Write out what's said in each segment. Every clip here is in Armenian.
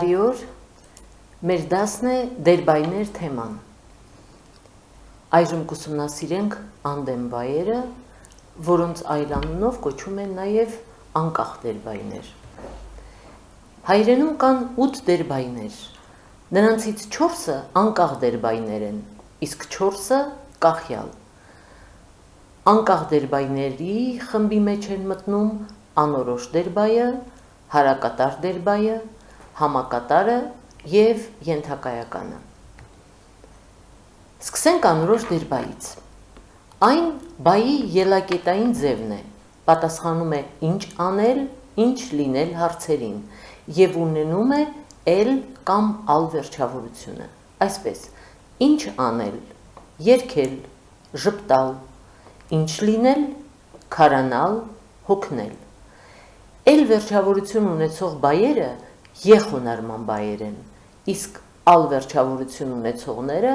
Այոր մեր դասն է դերբայներ թեման։ Այժմ կուսումնասիրենք անդեմ բայերը, որոնց այլ անունով կոչում են նաև անկախ դերբայներ։ Հայերենում կան 8 դերբայներ, նրանցից 4-ը անկախ դերբայներ են, իսկ 4-ը կախյալ։ Անկախ դերբայների խմբի մեջ են մտնում անորոշ դերբայը, հարակատար դերբայը, համակատարը և ենթակայականը։ Սկսենք անորոշ դերբայից։ Այն բայի ելակետային ձևն է, պատասխանում է ինչ անել, ինչ լինել հարցերին և ունենում է էլ կամ ալ վերջավորությունը։ Այսպես, ինչ անել, երգել, ժպտալ, ինչ լինել, քարանալ, հոգնել։ Էլ վերջավորություն ունեցող բայերը եղոնարման բայեր են, իսկ ալ վերջավորություն ունեցողները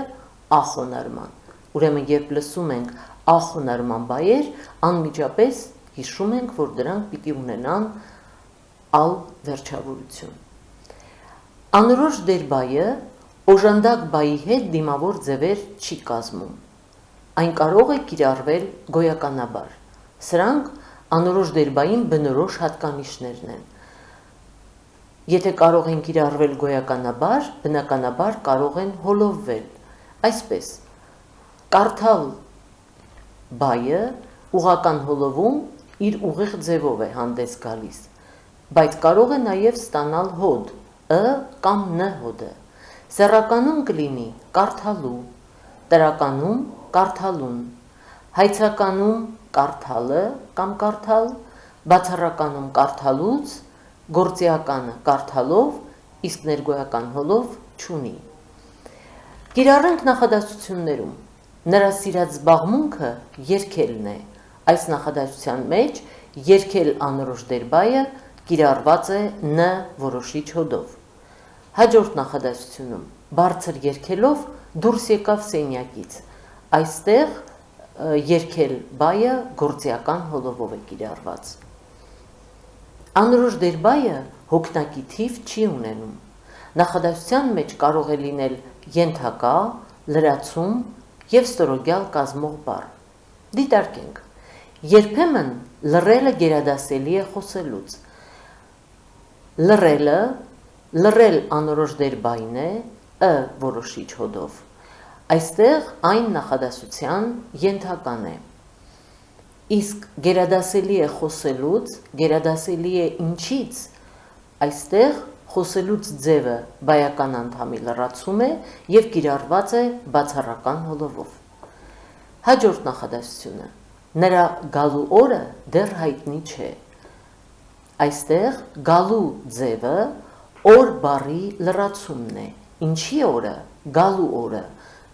ախոնարման։ Ուրեմն երբ լսում ենք ախոնարման բայեր, անմիջապես հիշում ենք, որ դրանք պիտի ունենան ալ վերջավորություն։ Անորոշ դերբայը օժանդակ բայի հետ դիմավոր ձևեր չի կազմում։ Այն կարող է կիրառվել գոյականաբար։ Սրանք անորոշ դերբային բնորոշ հատկանիշներն են։ Եթե կարող են կիրառվել գոյականաբար, բնականաբար կարող են հոլովվել։ Այսպես, կարդալ բայը ուղղական հոլովում իր ուղիղ ձևով է հանդես գալիս, բայց կարող է նաև ստանալ հոդ, կամ ն հոդը։ Սեռականում կլինի կարդալու, տրականում կարդալուն, հայցականում կարդալը կամ կարդալ, բացառականում կարդալուց, գործիականը կարդալով, իսկ ներգոյական հոլով չունի։ Կիրառենք նախադասություններում։ Նրա սիրած զբաղմունքը երգելն է։ Այս նախադասության մեջ երգել անորոշ դերբայը կիրառված է ն որոշիչ հոդով։ Հաջորդ նախադասությունում բարձր երգելով դուրս եկավ սենյակից։ Այստեղ երգել բայը գործիական հոլովով է կիրառված։ Անորոշ դերբայը հոգնակի թիվ չի ունենում։ Նախադասության մեջ կարող է լինել ենթակա, լրացում և ստորոգյալ կազմող բառ։ Դիտարկենք։ Երբեմն լռելը գերադասելի է խոսելուց։ Լռելը, լռել անորոշ դերբայն է, որոշիչ հոդով։ Այստեղ այն նախադասության ենթական է։ Իսկ գերադասելի է խոսելուց, գերադասելի է ինչից, այստեղ խոսելուց ձևը բայական անդամի լրացում է և կիրառված է բացառական հոլովով։ Հաջորդ նախադասությունը։ Նրա գալու օրը դեռ հայտնի չէ։ Այստեղ գալու ձևը օր բառի լրացումն է։ Ինչի օրը, գալու օրը,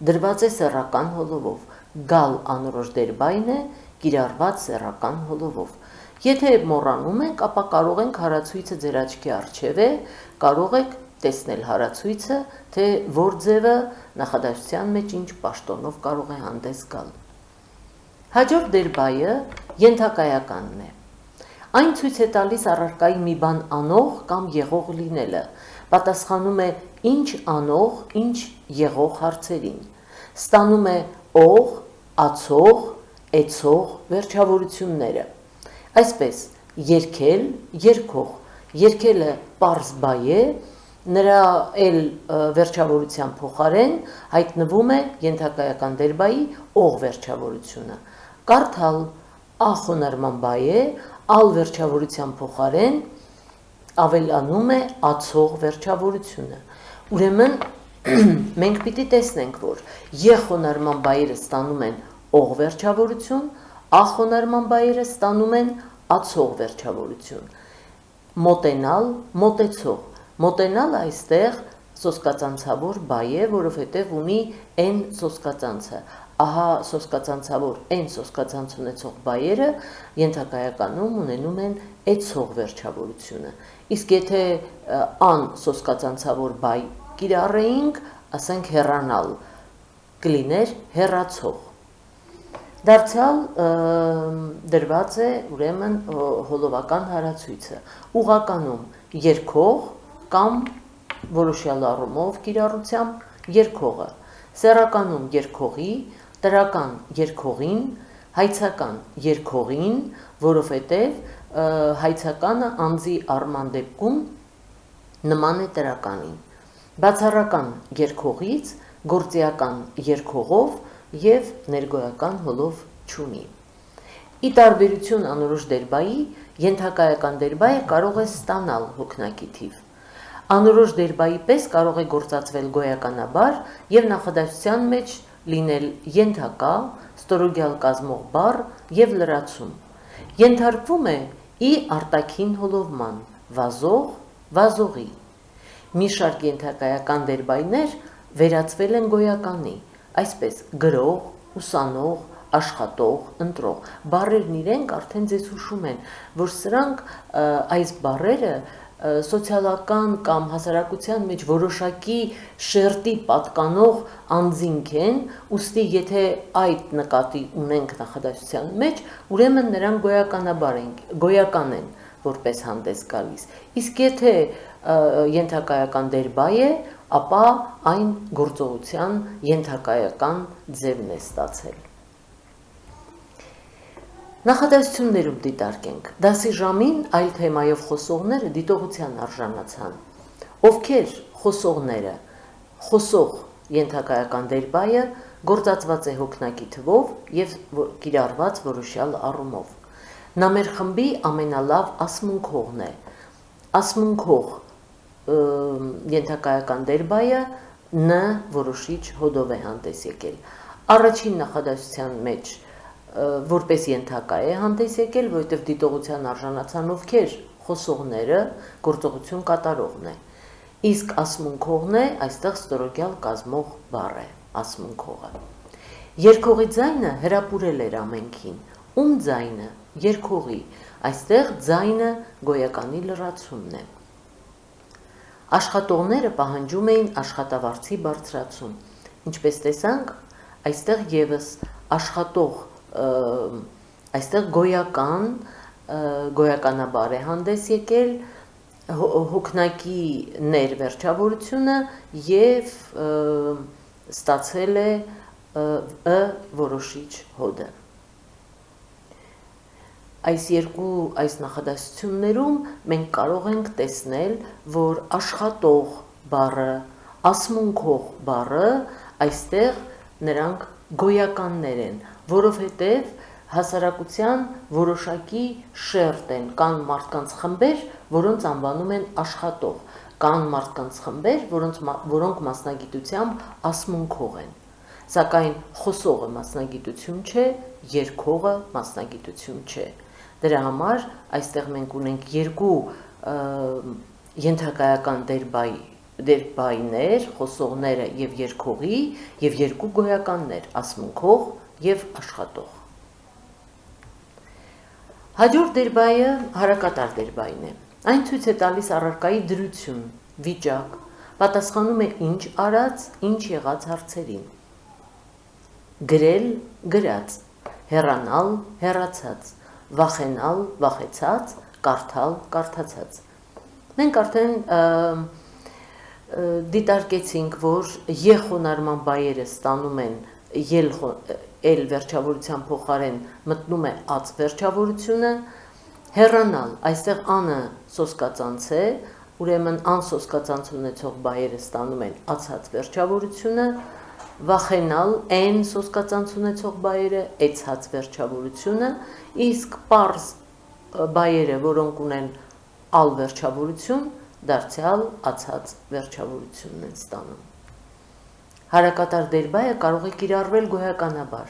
դրված է սեռական հոլովով, գալ անորոշ դերբայն է, կիրառված սեռական հոլովով։ Եթե մոռանում ենք, ապա կարող ենք հարացույցը ձեր աչքի առջև է, կարող եք տեսնել հարացույցը, թե որ ձևը նախադասության մեջ ինչ պաշտոնով կարող է հանդես գալ։ Հաջորդ դերբայը ենթակայականն է։ Այն ցույց է տալիս առարկայի մի բան անող կամ եղող լինելը, պատասխանում է ինչ անող, ինչ եղող հարցերին, ստանում է ող, ացող, էցող վերջավորությունները։ Այսպես, երգել, երգող, երգելը պարզ բայ է, նրա էլ վերջավորության փոխարեն հայտնվում է ենթակայական դերբայի ող վերջավորությունը։ Կարդալ ախոնարման բայ է, ալ վերջավորության փոխարեն ավելանում է ացող վերջավորությունը։ Ուրեմն մենք պիտի տեսնենք, որ եղոնարման բայերը ստանում են ող վերջավորություն, ախոնարման բայերը ստանում են ացող վերջավորություն։ Մոտենալ, մոտեցող։ Մոտենալ այստեղ սոսկածանցավոր բայ է, որովհետև ունի են սոսկածանցը։ Ահա սոսկածանցավոր են սոսկածանց ունեցող բայերը ենթակայականում ունենում են էցող վերջավորությունը։ Իսկ եթե ան սոսկածանցավոր բայ կիրառեինք, ասենք հեռանալ, կլիներ հեռացող։ Դարձյալ դրված է ուրեմն հոլովական հարացույցը, ուղղականում երգող կամ որոշյալ առումով կիրառությամբ երկողը, սեռականում երկողի, տրական երկողին, հայցական երկողին, որովհետև հայցականը անձի առման դեպքում նման է տրականին, բացառական երկողից գործիական երկողով և ներգոյական հոլով չունի։ Ի տարբերություն անորոշ դերբայի, ենթակայական դերբայը կարող է ստանալ հոգնակի թիվ։ Անորոշ դերբայի պես կարող է գործածվել գոյականաբար և նախադասության մեջ լինել ենթակա, ստորոգյալ կազմող բառ և լրացում։ Ենթարկվում է ի արտաքին հոլովման, վազող, վազողի։ Մի շարք ենթակայական դերբայներ վերածվել են գոյականի, այսպես գրող, ուսանող, աշխատող, ընտրող, բառերն իրենք արդեն ձեզ հուշում են, որ սրանք այս բառերը սոցիալական կամ հասարակության մեջ որոշակի շերտի պատկանող անձինք են, ուստի եթե այդ նկատի ունենք նախադասության մեջ, ուրեմն նրանք գոյական են որպես հանդես գալիս, իսկ եթե ենթակայական դերբայ է, ապա այն գործողության ենթակայական ձևն է ստացել։ Նախադասություններում դիտարկենք, դասի ժամին այլ թեմայով խոսողները դիտողության արժանացան, ովքեր խոսողները, խոսող ենթակայական դերբայը գործածված է հոգնակի թվով և կիրառված որոշյալ առումով։ Նա մեր խմբի ամենալավ ասմունքողն է, ասմունքող ենթակայական դերբայը ն որոշիչ հոդով է հանդես եկել։ Առաջին նախադասության մեջ որպես ենթակա է հանդես եկել, որովհետև դիտողության արժանացան ովքեր խոսողները, գործողություն կատարողն է, իսկ ասմունքողն է այստեղ ստորոգյալ կազմող բառ է, ասմունքողը։ Երկողի ձայնը հրապուրել էր ամենքին, ում ձայնը, երկողի, այստեղ ձայնը գոյականի լրացումն է։ Աշխատողները պահանջում էին աշխատավարձի բարձրացում, ինչպես տեսանք, այստեղ ևս աշխատող, այստեղ գոյականաբար է հանդես եկել հոգնակի ներվերջավորությունը և ստացել է որոշիչ հոդը։ Այս նախադասություններում մենք կարող ենք տեսնել, որ աշխատող բառը, ասմունքող բառը այստեղ նրանք գոյականներ են, որովհետև հասարակության որոշակի շերտ են, կան մարդկանց խմբեր, որոնց անվանում են աշխատող, կան մարդկանց խմբեր, որոնք մասնագիտությամբ ասմունքող են, սակայն խոսողը մասնագիտություն չէ, երգողը մասնագիտություն չէ։ Դրա համար այստեղ մենք ունենք երկու ենթակայական դերբայներ, խոսողները և երգողի, և երկու գոյականներ, ասմունքող և աշխատող։ Հաջորդ դերբայը հարակատար դերբային է։ Այն ցույց է տալիս առարկայի դրություն, վիճակ, պատասխանում է ինչ արած, ինչ եղած հարցերին։ Գրել, գրած, հեռանալ, հեռացած, վախենալ, վախեցած, կարդալ, կարդացած։ Մենք արդեն դիտարկեցինք, որ ե-խոնարհման բայերը ստանում են էլ վերջավորության փոխարեն մտնում է ած վերջավորությունը, հեռանալ, այստեղ անը սոսկածանց է, ուրեմն անսոսկածանց ունեցող բայերը ստանում են ացած վերջավորությունը, վախենալ, են սոսկածանց ունեցող բայերը էցած վերջավորությունը, իսկ պարզ բայերը, որոնք ունեն ալ վերջավորություն, դարձյալ ացած վերջավորությունն են ստանում։ Հարակատար դերբայը կարող է կիրառվել գոյականաբար,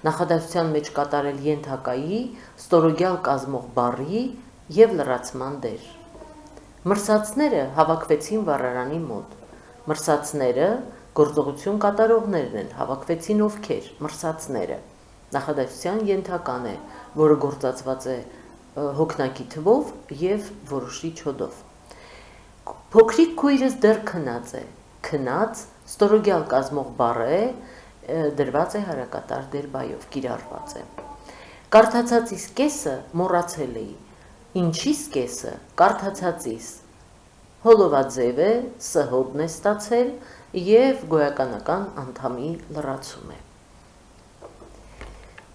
նախադասության մեջ կատարել ենթակայի, ստորոգյալ կազմող բառի և լրացման դեր։ Մրսածները հավաքվեցին վառարանի մոտ։ Մրսածները գործողություն կատարողներն են, հավաքվեցին ովքեր, մրսածները։ Նախադասության ենթական է, որը գործածված է հոգնակի թվով և որոշիչ հոդով։ Փոքրիկ քույրս դեռ քնած է, քնած, ստորոգյալ կազմող բառ է, դրված է հարակատար դերբայով, կիրառված է։ Կարդացածիս կեսը մոռացել էի, ինչիս կեսը, կարդացածիս, հոլովաձև է, սհոդն է ստացել և գոյականական անդամի լրացում է։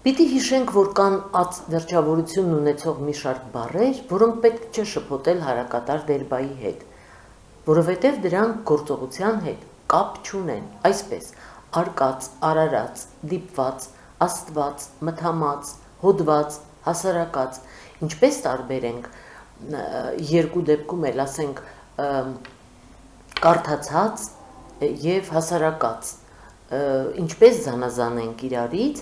Պիտի հիշենք, որ կան ած վերջավորությունն ունեցող մի շարք բառեր, որոնք պետք չէ շփոթել հարակատար դերբայի հետ, որովհետև դրանք գործողության հետ կապ չունեն, այսպես արկած, արարած, դիպված, աստված, մթամած, հոդված, հասարակած, ինչպես տարբերենք երկու դեպքում էլ ասենք կարդացած և հասարակած, ինչպես զանազանենք իրարից,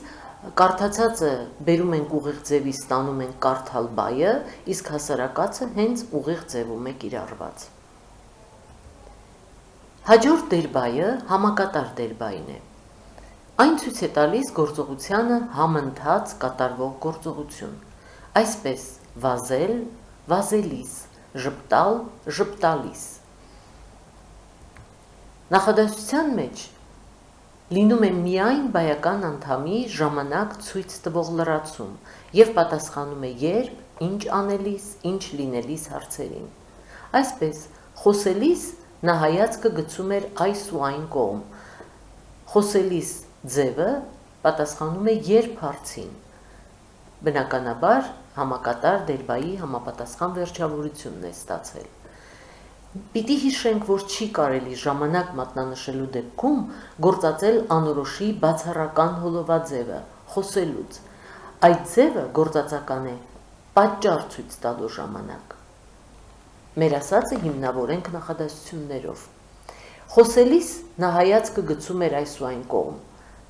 կարդացածը բերում ենք ուղիղ ձևի ստանում ենք կարդալ բայը, իսկ հասարակածը հենց ուղիղ ձևում է կիրառված։ Հաջորդ դերբայը համակատար դերբային է։ Այն ցույց է տալիս գործողությանը համընթաց կատարվող գործողություն, այսպես վազել, վազելիս, ժպտալ, ժպտալիս։ Նախադասության մեջ լինում է միայն բայական անդամի ժամանակ ցույց տվող լրացում և պատասխանում է երբ, ինչ անելիս, ինչ լինելիս հարցերին։ Այսպես, խոսելիս նա հայացքը գցում էր այս ու այն կողմ, խոսելիս ձևը պատասխանում է երբ հարցին, բնականաբար համակատար դերբայի համապատասխան վերջավորությունն է ստացել։ Պիտի հիշենք, որ չի կարելի ժամանակ մատնանշելու դեպքում գործածել անորոշի բացառական հոլովաձևը, խոսելուց, այդ ձևը գործածական է պատճառ ցույց տալու ժամանակ։ Մեր ասածը հիմնավորենք նախադասություններով։ Խոսելիս նա հայացքը գցում էր այս ու այն կողմ,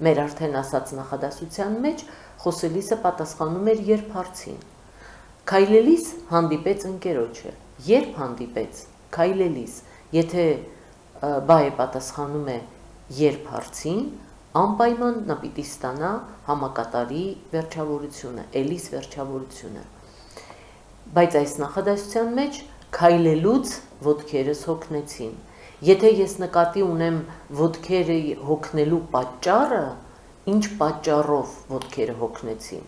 մեր արդեն ասած նախադասության մեջ խոսելիսը պատասխանում էր երբ հարցին։ Քայլելիս հանդիպեց ընկերոջը, երբ հանդիպեց, քայլելիս, եթե բայը պատասխանում է երբ հարցին, անպայման նա պիտի ստանա համակատարի վերջավորությունը, էլիս վերջավորությունը։ Բայց այս նախադասության մեջ քայլելուց ոտքերս հոգնեցին։ Եթե ես նկատի ունեմ ոտքերը հոգնելու պատճառը, ինչ պատճառով ոտքերը հոգնեցին,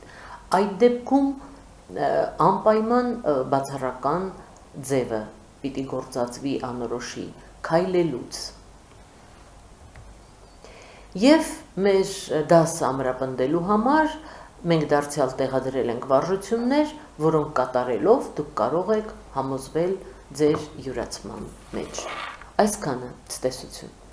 այդ դեպքում անպայման բացառական ձևը պիտի գործածվի անորոշի քայլելուց։ Եվ մեր դասը ամրապնդելու համար մենք դարձյալ տեղադրել ենք վարժություններ, որոնք կատարելով դուք կարող եք համոզվել ձեր յուրացման մեջ։ Այսքանը ցտեսություն։